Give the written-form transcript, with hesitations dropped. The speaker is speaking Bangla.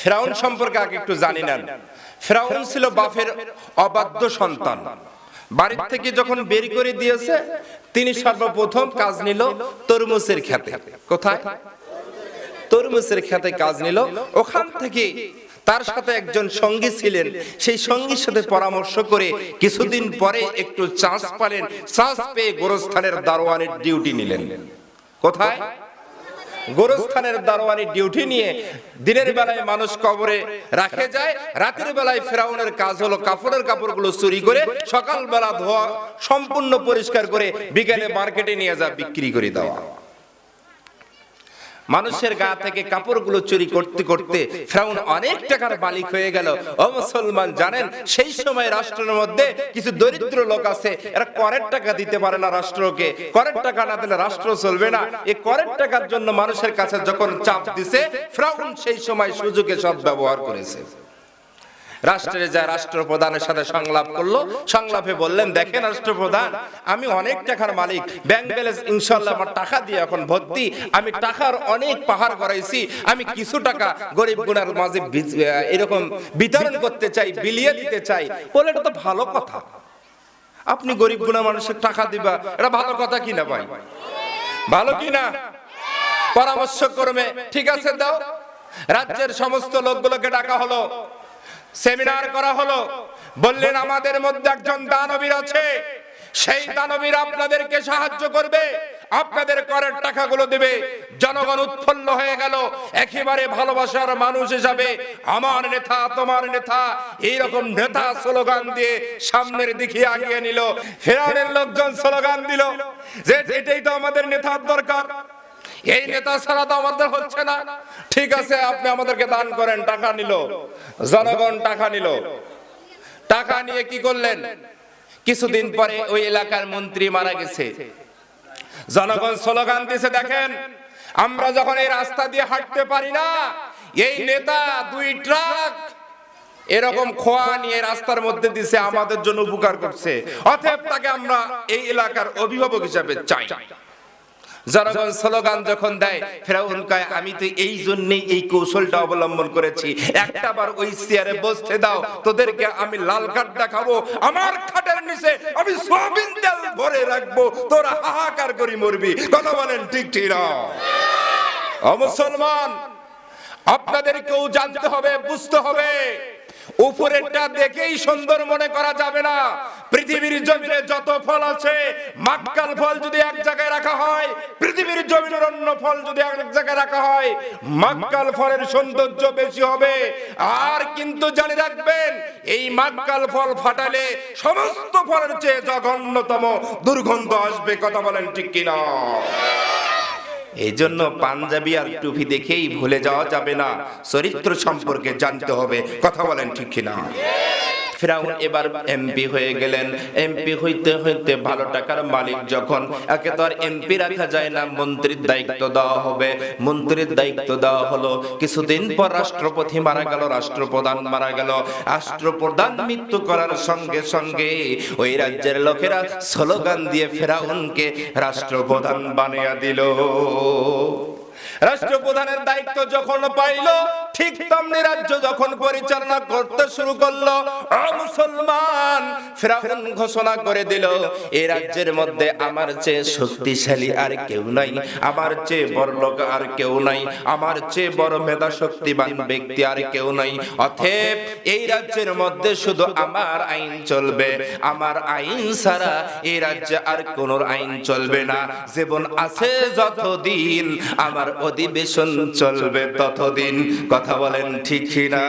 ফেরাউন সম্পর্কে আগে একটু জানি নেন। ফেরাউন ছিল বাপের অবাধ্য সন্তান। বাড়ির থেকে যখন বের করে দিয়েছে, তিনি সর্বপ্রথম কাজ নিল তরমুজের খেতে। কোথায়? তরমুজের খেতে কাজ নিল। ওখান থেকে তার সাথে একজন সঙ্গী ছিলেন, সেই সঙ্গীর সাথে পরামর্শ করে কিছুদিন পরে একটু চান্স পেলেন। চান্স পেয়ে গোরস্থানের দারোয়ানের ডিউটি নিলেন। কোথায়? গোরস্থানের দারোয়ানের ডিউটি নিয়ে দিনের বেলায় মানুষ কবরে রাখে যায়, রাতের বেলায় ফেরাউনের কাজ হলো কাপড়ের কাপড়গুলো চুরি করে সকালবেলা ধোয়া, সম্পূর্ণ পরিষ্কার করে বিকেলে মার্কেটে নিয়ে যা বিক্রি করে দেওয়া। মানুষের গা থেকে কাপড়গুলো চুরি করতে করতে ফেরাউন অনেক টাকার মালিক হয়ে গেল। ও মুসলমান, জানেন সেই সময় রাষ্ট্রের মধ্যে কিছু দরিদ্র লোক আছে, এরা করের টাকা দিতে পারে না রাষ্ট্রকে। করের টাকা না দিলে রাষ্ট্র চলবে না। এই করের টাকার জন্য মানুষের কাছে যখন চাপ দিছে, ফেরাউন সেই সময় সুযোগে সদ্ব্যবহার করেছে। রাষ্ট্রের যা রাষ্ট্রপ্রধানের সাথে সংলাপ করলো, সংলাপে বললেন, দেখেন রাষ্ট্রপ্রধান, আমি অনেক টাকার মালিক, ব্যাংক ব্যালেন্স ইনশাআল্লাহ আমার টাকা দিয়ে এখন ভর্তি, আমি টাকার অনেক পাহাড় করাইছি, আমি কিছু টাকা গরিব গুনার মাঝে এরকম বিতরণ করতে চাই, বিলিয়ে দিতে চাই। বলে, এটা তো ভালো কথা, আপনি গরিব গুনার মানুষের টাকা দিবা, এটা ভালো কথা কিনা ভাই? ভালো কিনা? পরামর্শ করবে, ঠিক আছে দাও। রাজ্যের সমস্ত লোকগুলোকে ডাকা হলো, সেমিনার করা হলো। বললেন, আমাদের মধ্যে একজন দানবীর আছে, সেই দানবীর আপনাদেরকে সাহায্য করবে, আপনাদের করের টাকাগুলো দিবে। জনগণ উৎফুল্ল হয়ে গেল। একেবারে ভালোবাসার মানুষ হিসাবে আমার নেতা, তোমার নেতা, এইরকম নেতা স্লোগান দিয়ে সামনের দিকে আগিয়ে নিল। ফেরাউনের লোকজন স্লোগান দিল যে এটাই তো আমাদের নেতার দরকার, এই নেতা ছাড়া তো আমাদের হচ্ছে না। ঠিক আছে, আপনি আমাদেরকে দান করেন। টাকা নিল, জনগণ টাকা নিল। টাকা নিয়ে কি করলেন? কিছুদিন পরে ওই এলাকার মন্ত্রী মারা গেছে। জনগণ স্লোগান দিছে, দেখেন আমরা যখন এই রাস্তা দিয়ে হাঁটতে পারি না, এই নেতা 2 ট্রাক এরকম খোয়া নিয়ে রাস্তার মধ্যে দিছে, আমাদের জন্য উপকার করছে, অতএব তাকে আমরা এই এলাকার অভিভাবক হিসেবে চাই। জনগণ স্লোগান যখন দেয়, ফেরাউন কয়, আমি তো এই জন্যই এই কৌশলটা অবলম্বন করেছি, একটাবার ওই চেয়ারে বসতে দাও, তোদেরকে আমি লাল কাঠ দেখাবো, আমার খাটের নিচে আমি সয়াবিন তেল ভরে রাখবো, তোরা হাহাকার করে মরবি। কথা বলেন ঠিক ঠিক না? ও মুসলমান, আপনাদেরকেও জানতে হবে, বুঝতে হবে, উপরেরটা দেখেই সুন্দর মনে করা যাবে না। পৃথিবীর জমিনে যত ফল আছে, মাক্কাল ফল যদি এক জায়গায় রাখা হয়, পৃথিবীর জমিনের অন্য ফল যদি এক জায়গায় রাখা হয়, মাক্কাল ফলের সৌন্দর্য বেশি হবে। আর কিন্তু জানি রাখবেন, এই মাক্কাল ফল ফাটালে সমস্ত ফলের চেয়ে জঘন্যতম দুর্গন্ধ আসবে। কথা বলেন ঠিক কিনা? এই জন্য পাঞ্জাবি আর টুপি দেখেই ভুলে যাওয়া যাবে না, চরিত্র সম্পর্কে জানতে হবে। কথা বলেন ঠিক কিনা? ফেরাউন এবার এমপি হয়ে গেলেন। এমপি হইতে হইতে ভালো টাকার মালিক যখন, একে তো আর এমপি রাখা যায় না, মন্ত্রীর দায়িত্ব দেওয়া হবে। মন্ত্রীর দায়িত্ব দেওয়া হলো। কিছুদিন পর রাষ্ট্রপতি মারা গেল, রাষ্ট্রপ্রধান মারা গেল। রাষ্ট্রপ্রধান মৃত্যু করার সঙ্গে সঙ্গে ওই রাজ্যের লোকেরা স্লোগান দিয়ে ফেরাউনকে রাষ্ট্রপ্রধান বানিয়ে দিল। রাষ্ট্রপ্রধানের দায়িত্ব যখন পাইল, ঠিক তেমনি রাজ্য যখন পরিচালনা করতে শুরু করলো, মুসলমান, ফেরাউন ঘোষণা করে দিল, এই রাজ্যের মধ্যে আমার চেয়ে শক্তিশালী আর কেউ নাই, আমার চেয়ে বড় লোক আর কেউ নাই, আমার চেয়ে বড় মেধা শক্তিবান ব্যক্তি আর কেউ নাই। অতএব এই রাজ্যের মধ্যে শুধু আমার আইন চলবে, আমার আইন ছাড়া এই রাজ্যে আর কোন আইন চলবে না। জীবন আছে যতদিন আমার অধিবেশন চলবে ততদিন। কথা বলেন ঠিক না?